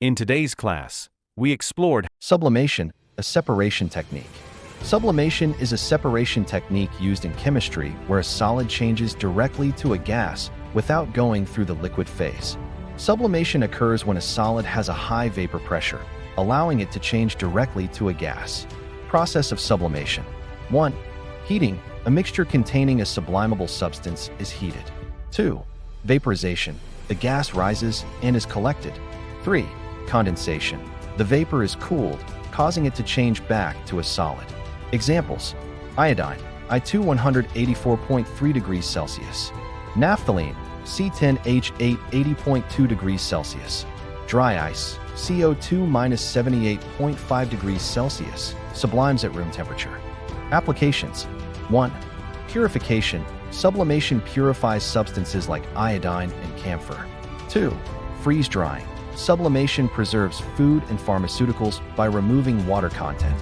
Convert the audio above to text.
In today's class, we explored Sublimation, a separation technique. Sublimation is a separation technique used in chemistry where a solid changes directly to a gas without going through the liquid phase. Sublimation occurs when a solid has a high vapor pressure, allowing it to change directly to a gas. Process of sublimation. 1. Heating. A mixture containing a sublimable substance is heated. 2. Vaporization. The gas rises and is collected. 3. Condensation. The vapor is cooled, causing it to change back to a solid. Examples: iodine, I2 184.3 degrees Celsius. Naphthalene, C10H8 80.2 degrees Celsius. Dry ice, CO2 -78.5 degrees Celsius, sublimes at room temperature. Applications: 1. Purification. Sublimation purifies substances like iodine and camphor. 2. Freeze drying. Sublimation preserves food and pharmaceuticals by removing water content.